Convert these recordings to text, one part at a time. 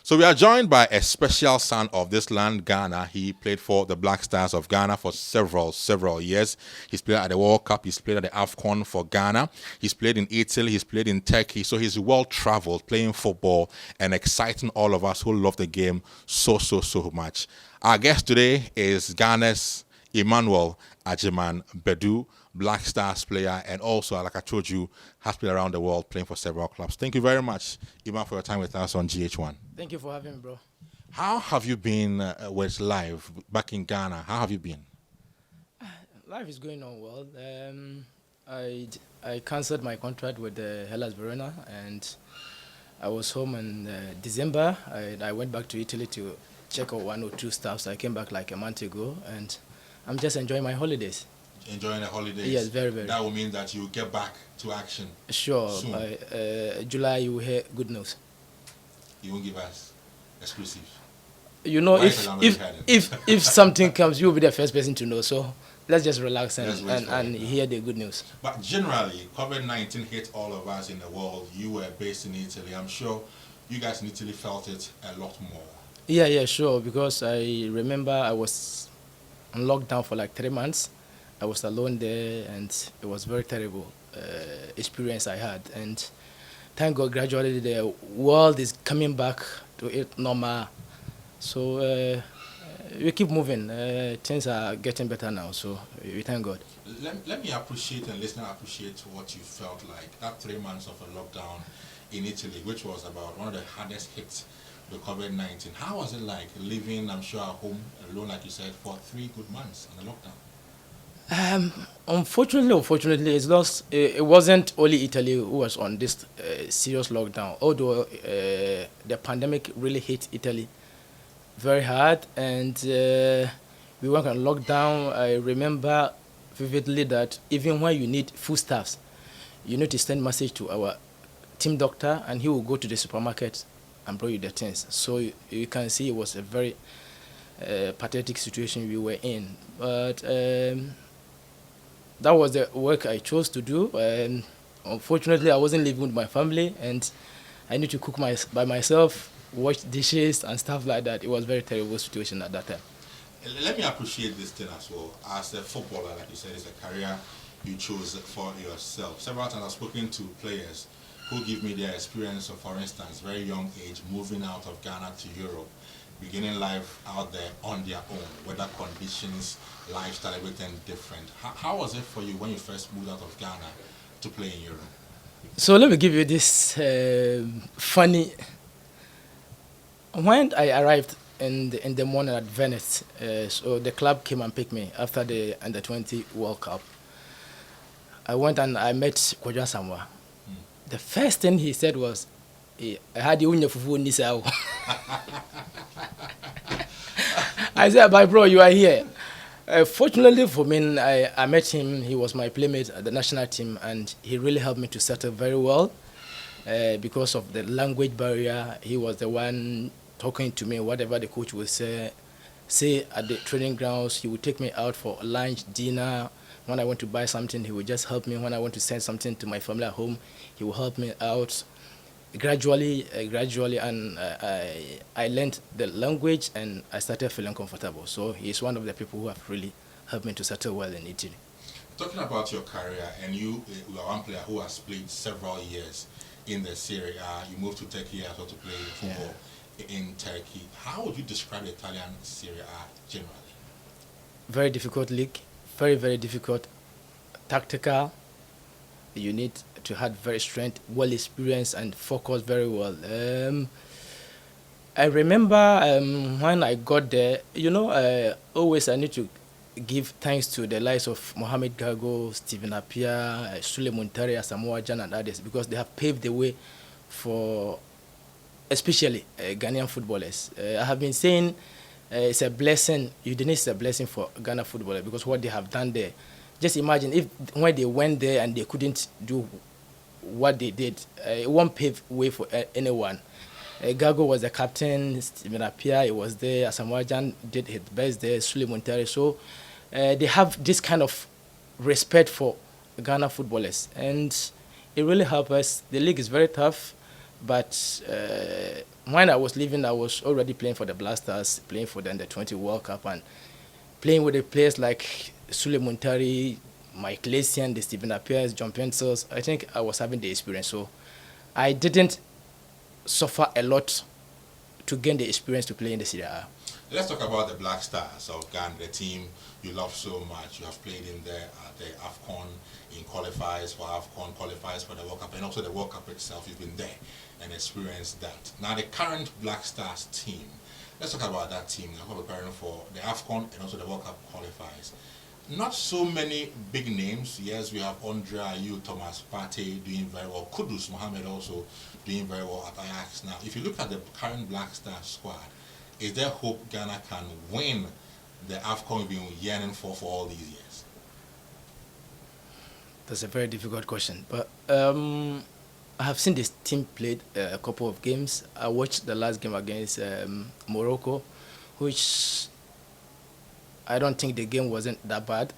So we are joined by a special son of this land, Ghana. He played for the Black Stars of Ghana for several years. He's played at the World Cup. He's played at the AFCON for Ghana. He's played in Italy. He's played in Turkey. So he's well-traveled, playing football and exciting all of us who love the game so much. Our guest today is Ghana's Emmanuel Agyemang Badu, Black Stars player, and also, like I told you, has played around the world playing for several clubs. Thank you very much, Iman, for your time with us on GH1. Thank you for having me, bro. How have you been with life back in Ghana? How have you been? Life is going on well. I cancelled my contract with Hellas Verona, and I was home in December. I went back to Italy to check out one or two stuff. So I came back like a month ago, and I'm just enjoying my holidays. Enjoying the holidays? Yes, very. That will mean that you get back to action. Sure. Soon. By July, you will hear good news. You won't give us exclusive? You know, if something comes, you'll be the first person to know. So let's just relax and hear the good news. But generally, COVID-19 hit all of us in the world. You were based in Italy. I'm sure you guys in Italy felt it a lot more. Yeah, sure. Because I remember I was on lockdown for like 3 months. I was alone there, and it was very terrible experience I had. And thank God, gradually the world is coming back to it normal. So we keep moving. Things are getting better now, so we thank God. Let me appreciate and listeners appreciate what you felt like that 3 months of a lockdown in Italy, which was about one of the hardest hits with COVID-19. How was it like living, I'm sure, at home alone, like you said, for 3 good months in the lockdown? Unfortunately, it wasn't only Italy who was on this serious lockdown. Although the pandemic really hit Italy very hard, and we went on lockdown. I remember vividly that even when you need foodstuffs, you need to send message to our team doctor, and he will go to the supermarket and bring you the things. So you can see it was a very pathetic situation we were in. But that was the work I chose to do. And unfortunately, I wasn't living with my family, and I need to cook by myself, wash dishes and stuff like that. It was a very terrible situation at that time. Let me appreciate this thing as well. As a footballer, like you said, it's a career you chose for yourself. Several times I've spoken to players who give me their experience of, for instance, very young age, moving out of Ghana to Europe, beginning life out there on their own, weather conditions, lifestyle, everything different. How was it for you when you first moved out of Ghana to play in Europe? So let me give you this funny. When I arrived in the morning at Venice, so the club came and picked me after the Under-20 World Cup. I went and I met Asamoah. The first thing he said was, I had you in your fufu nisao. I said, "Bye, bro, you are here." Fortunately for me, I met him. He was my playmate at the national team, and he really helped me to settle very well. Because of the language barrier, he was the one talking to me. Whatever the coach would say at the training grounds, he would take me out for lunch, dinner. When I want to buy something, he would just help me. When I want to send something to my family at home, he will help me out. Gradually, and I learned the language, and I started feeling comfortable. So he's one of the people who have really helped me to settle well in Italy. Talking about your career, and you are one player who has played several years in the Serie A. You moved to Turkey as well to play football in Turkey. How would you describe the Italian Serie A generally? Very difficult league, very difficult, tactical. You need to have very strength, well experienced, and focus very well. I remember when I got there, always I need to give thanks to the likes of Mohamed Gago, Stephen Appiah, Sule Muntari, Asamoah Gyan, and others, because they have paved the way for especially Ghanaian footballers. I have been saying it's a blessing. Udinese is a blessing for Ghana footballers because what they have done there. Just imagine if when they went there and they couldn't do what they did, it won't pave way for anyone. Gago was the captain, Stephen Appiah was there, Asamoah Gyan did his best there, Sule Muntari. So they have this kind of respect for Ghana footballers, and it really helps us. The league is very tough, but when I was leaving, I was already playing for the Black Stars, playing for the Under-20 World Cup, and playing with the players like Sule Muntari, Mike Lesian, the Stephen Appiah, John Pencils. I think I was having the experience. So I didn't suffer a lot to gain the experience to play in the Serie A. Let's talk about the Black Stars of Ghana, the team you love so much. You have played in there at the AFCON, in qualifiers for AFCON, qualifiers for the World Cup, and also the World Cup itself. You've been there and experienced that. Now, the current Black Stars team, let's talk about that team. Now, we're preparing for the AFCON and also the World Cup qualifiers. Not so many big names. Yes, we have Andre Ayew, Thomas Partey doing very well. Kudus Mohammed also doing very well at Ajax. Now, if you look at the current Black Stars squad, is there hope Ghana can win the AFCON we've been yearning for all these years? That's a very difficult question. But I have seen this team played a couple of games. I watched the last game against Morocco, which I don't think the game wasn't that bad.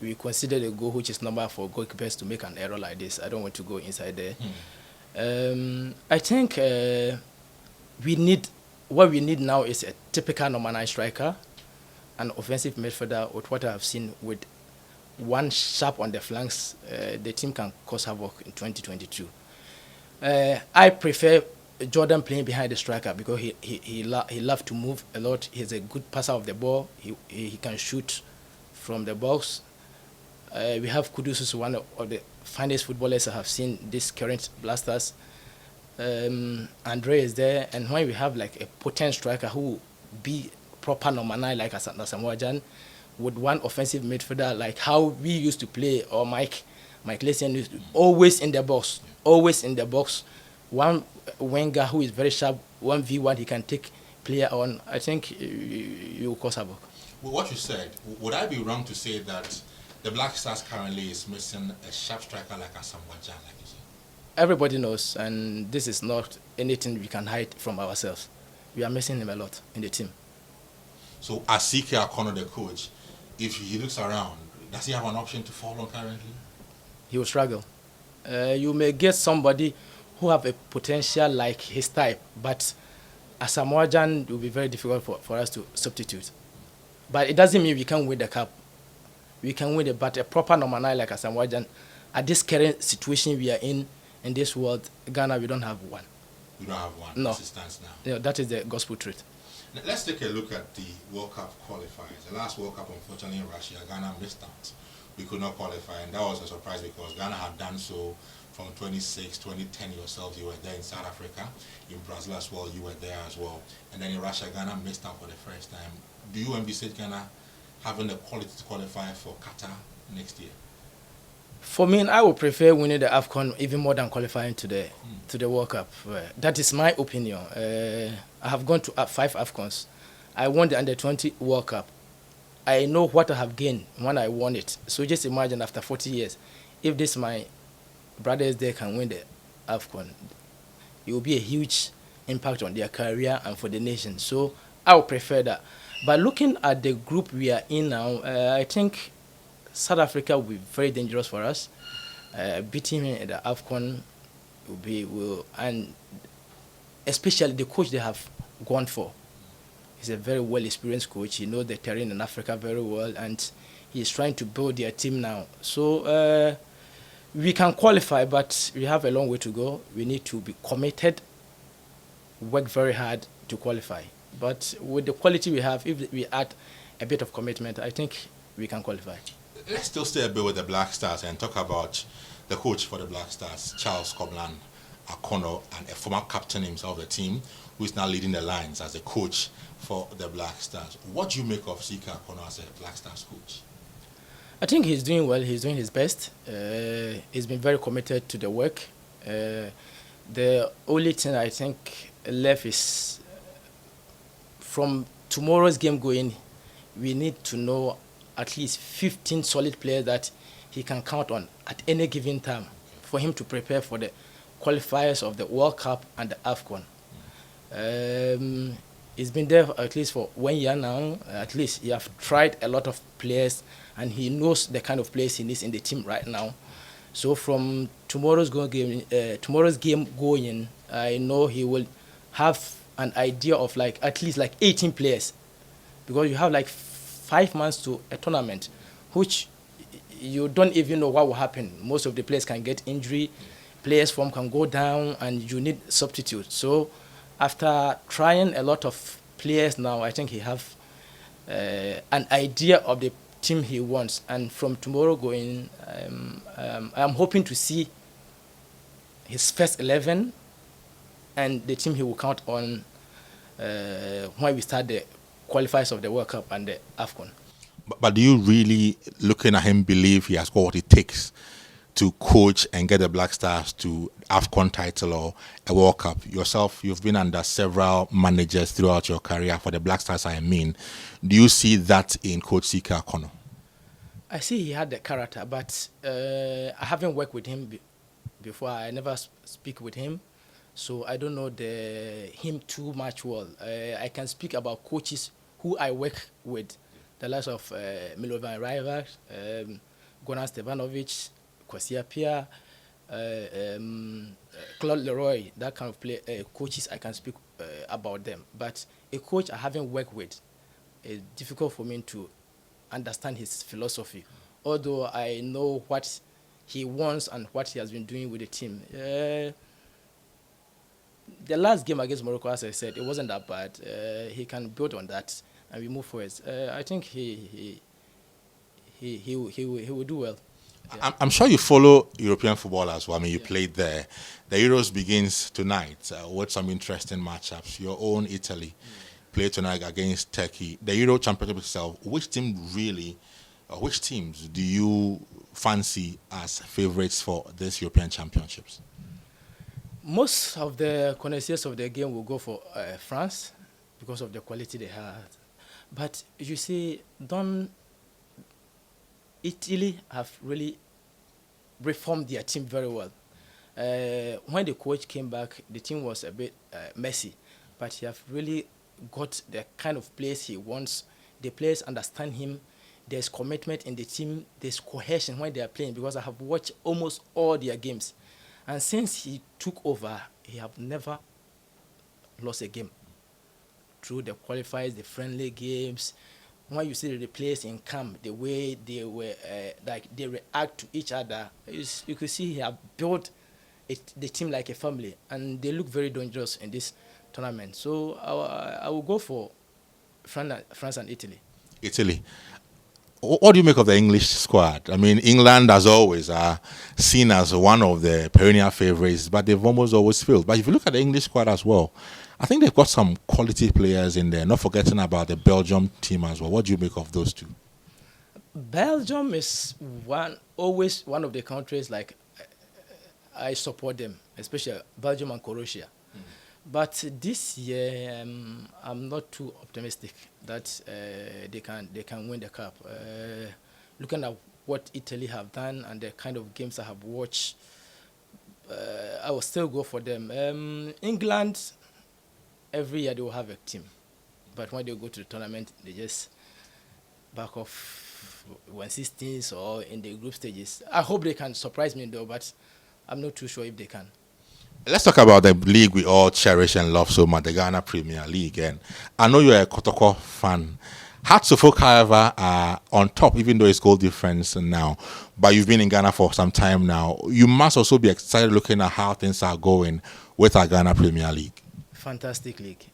We considered a goal, which is normal for goalkeepers to make an error like this. I don't want to go inside there. I think what we need now is a typical number 9 striker, an offensive midfielder. With what I have seen, with one sharp on the flanks, the team can cause havoc in 2022. I prefer Jordan playing behind the striker because he loves to move a lot. He's a good passer of the ball. He can shoot from the box. We have Kudus, who's one of the finest footballers I have seen this current Blasters. Andre is there, and when we have like a potent striker who will be proper number 9 like Asamoah Gyan, with one offensive midfielder like how we used to play, or Mike Lesian used to, always in the box, one winger who is very sharp, 1v1, he can take player on. I think you will cause havoc. Well, what you said, would I be wrong to say that the Black Stars currently is missing a sharp striker like Asamoah Gyan, like you said? Everybody knows, and this is not anything we can hide from ourselves. We are missing him a lot in the team. So, as CK Akono, the coach, if he looks around, does he have an option to fall on currently? He will struggle. You may get somebody who have a potential like his type, but Asamoah Gyan will be very difficult for us to substitute. But it doesn't mean we can't win the cup. We can win it, but a proper number 9 like Asamoah Gyan, at this current situation we are in this world, Ghana, we don't have one. We don't have one. No. Assistance now. Yeah, that is the gospel truth. Now, let's take a look at the World Cup qualifiers. The last World Cup, unfortunately, in Russia, Ghana missed out. We could not qualify, and that was a surprise because Ghana had done so from 2010 yourselves. You were there in South Africa. In Brazil as well, you were there as well. And then in Russia, Ghana missed out for the first time. Do you envisage Ghana having the quality to qualify for Qatar next year? For me, I would prefer winning the AFCON even more than qualifying to the World Cup. That is my opinion. I have gone to 5 AFCONs. I won the Under-20 World Cup. I know what I have gained when I won it. So just imagine after 40 years, if this my brothers there can win the AFCON, it will be a huge impact on their career and for the nation. So I would prefer that. But looking at the group we are in now, I think South Africa will be very dangerous for us. Beating him in the AFCON will and especially the coach they have gone for. He's a very well-experienced coach. He knows the terrain in Africa very well, and he's trying to build their team now. So we can qualify, but we have a long way to go. We need to be committed, work very hard to qualify. But with the quality we have, if we add a bit of commitment, I think we can qualify. Let's still stay a bit with the Black Stars and talk about the coach for the Black Stars, Charles Coblan Akono, and a former captain himself of the team, who is now leading the lines as a coach for the Black Stars. What do you make of CK Akono as a Black Stars coach? I think he's doing well. He's doing his best. He's been very committed to the work. The only thing I think left is from tomorrow's game going, we need to know at least 15 solid players that he can count on at any given time for him to prepare for the qualifiers of the World Cup and the AFCON. He's been there at least for 1 year now. At least he have tried a lot of players, and he knows the kind of players he needs in the team right now. So from tomorrow's game going, I know he will have an idea of like at least like 18 players, because you have like 5 months to a tournament, which you don't even know what will happen. Most of the players can get injury, players form can go down, and you need substitutes. So after trying a lot of players now, I think he have an idea of the team he wants. And from tomorrow going, I'm hoping to see his first 11 and the team he will count on when we start the qualifiers of the World Cup and the AFCON. But do you really, looking at him, believe he has got what it takes to coach and get the Black Stars to AFCON title or a World Cup? Yourself, you've been under several managers throughout your career for the Black Stars, I mean. Do you see that in Coach Sika Kono? I see he had the character, but I haven't worked with him before. I never speak with him, so I don't know him too much well. I can speak about coaches who I work with, the likes of Milovan Rivas, Goran Stevanovic, Kwasi Appiah, Claude Leroy, that kind of coaches I can speak about them. But a coach I haven't worked with, it's difficult for me to understand his philosophy, although I know what he wants and what he has been doing with the team. The last game against Morocco, as I said, it wasn't that bad. He can build on that and we move forward. I think he will do well. Yeah. I'm sure you follow European football as well. I mean, you played there. The Euros begins tonight with some interesting matchups. Your own Italy play tonight against Turkey. The Euro Championship itself, which teams do you fancy as favorites for this European Championships? Most of the connoisseurs of the game will go for France because of the quality they have. But you see, Italy have really reformed their team very well. When the coach came back, the team was a bit messy, but he have really got the kind of players he wants. The players understand him. There's commitment in the team. There's cohesion when they are playing, because I have watched almost all their games. And since he took over, he have never lost a game. Through the qualifiers, the friendly games, when you see the players in camp, the way they were, they react to each other, you could see he have built the team like a family, and they look very dangerous in this tournament. So I will go for France and Italy. Italy. What do you make of the English squad? I mean, England, as always, are seen as one of the perennial favorites, but they've almost always failed. But if you look at the English squad as well, I think they've got some quality players in there, not forgetting about the Belgium team as well. What do you make of those two? Belgium is always one of the countries like I support them, especially Belgium and Croatia. But this year, I'm not too optimistic that they can win the cup. Looking at what Italy have done and the kind of games I have watched, I will still go for them. England, every year they will have a team, but when they go to the tournament, they just back off 1/16 or in the group stages. I hope they can surprise me though, but I'm not too sure if they can. Let's talk about the league we all cherish and love so much, the Ghana Premier League. And I know you're a Kotoko fan. Hearts of Oak, however, are on top, even though it's goal difference now. But you've been in Ghana for some time now. You must also be excited looking at how things are going with our Ghana Premier League. Fantastic league.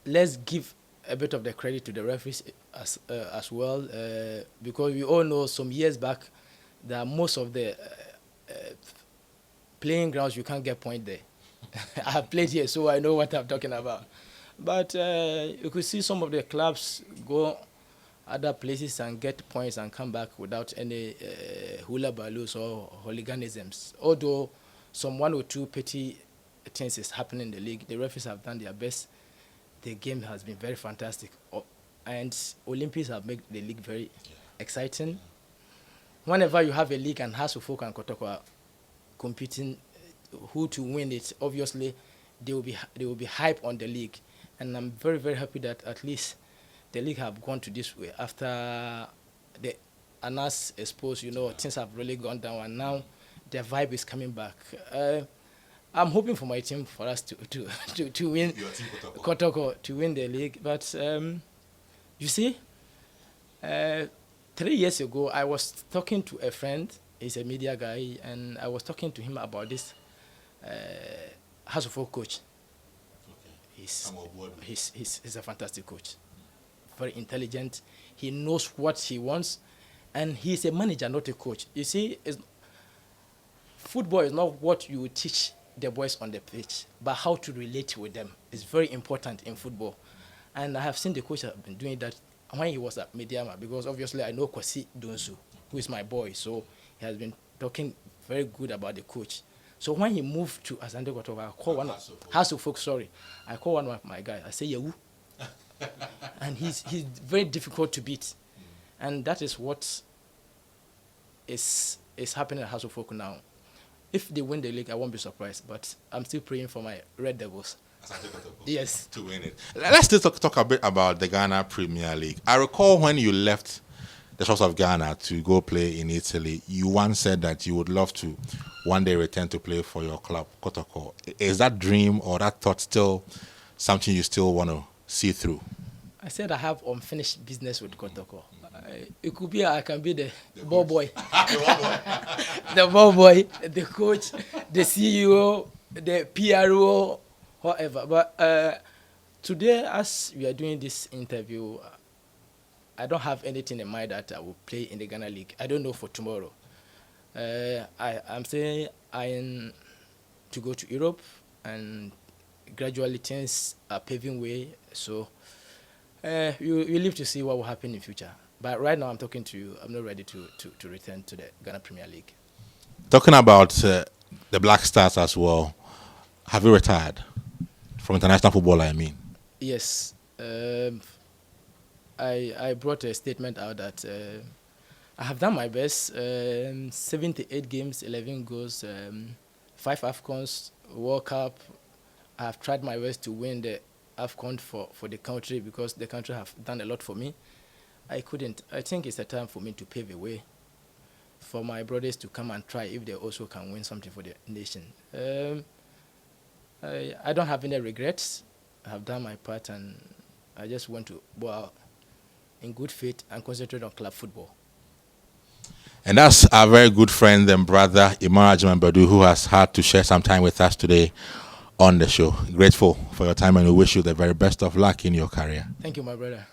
Let's give a bit of the credit to the referees as well, because we all know some years back that most of the playing grounds you can't get point there. I have played here, so I know what I'm talking about. But you could see some of the clubs go other places and get points and come back without any hula baloos or hooliganisms. Although some one or two petty things is happening in the league, the referees have done their best. The game has been very fantastic, and Olympics have made the league very exciting. Whenever you have a league and Hearts of Oak and Kotoko are competing, who to win it, obviously they will be hype on the league, and I'm very, very happy that at least the league have gone to this way after the Anas exposed. Things have really gone down, and now the vibe is coming back. I'm hoping for my team for us to win Your team Kotoko to win the league. But you see, 3 years ago, I was talking to a friend. He's a media guy, and I was talking to him about this House of Folk coach. He's a fantastic coach, very intelligent. He knows what he wants, and he's a manager, not a coach. You see, football is not what you teach the boys on the pitch, but how to relate with them. It's very important in football. And I have seen the coach have been doing that when he was at Mediama, because obviously I know Kwasi Dunsu, who is my boy, so he has been talking very good about the coach. So when he moved to Asante Kotoko, I call one House of Folk, I call one of my guys. I say, Yewu. And he's very difficult to beat. And that is what is happening at House of Folk now. If they win the league, I won't be surprised. But I'm still praying for my Red Devils. Yes. To win it. Let's still talk a bit about the Ghana Premier League. I recall when you left the shores of Ghana to go play in Italy, you once said that you would love to one day return to play for your club, Kotoko. Is that dream or that thought still something you still want to see through? I said I have unfinished business with Kotoko. It could be I can be the ball boy. The ball boy, the coach, the CEO, the PRO, whatever. But today, as we are doing this interview, I don't have anything in mind that I will play in the Ghana League. I don't know for tomorrow. I'm saying I'm to go to Europe, and gradually things are paving way. So you live to see what will happen in future. But right now I'm talking to you. I'm not ready to return to the Ghana Premier League. Talking about the Black Stars as well, have you retired from international football, I mean? Yes. I brought a statement out that I have done my best. 78 games, 11 goals, 5 AFCONs, World Cup. I have tried my best to win the AFCON for the country, because the country have done a lot for me. I couldn't. I think it's a time for me to pave a way for my brothers to come and try if they also can win something for the nation. I don't have any regrets. I have done my part, and I just want to go out in good faith and concentrate on club football. And that's our very good friend and brother, Emmanuel Agyemang Badu, who has had to share some time with us today on the show. Grateful for your time, and we wish you the very best of luck in your career. Thank you, my brother.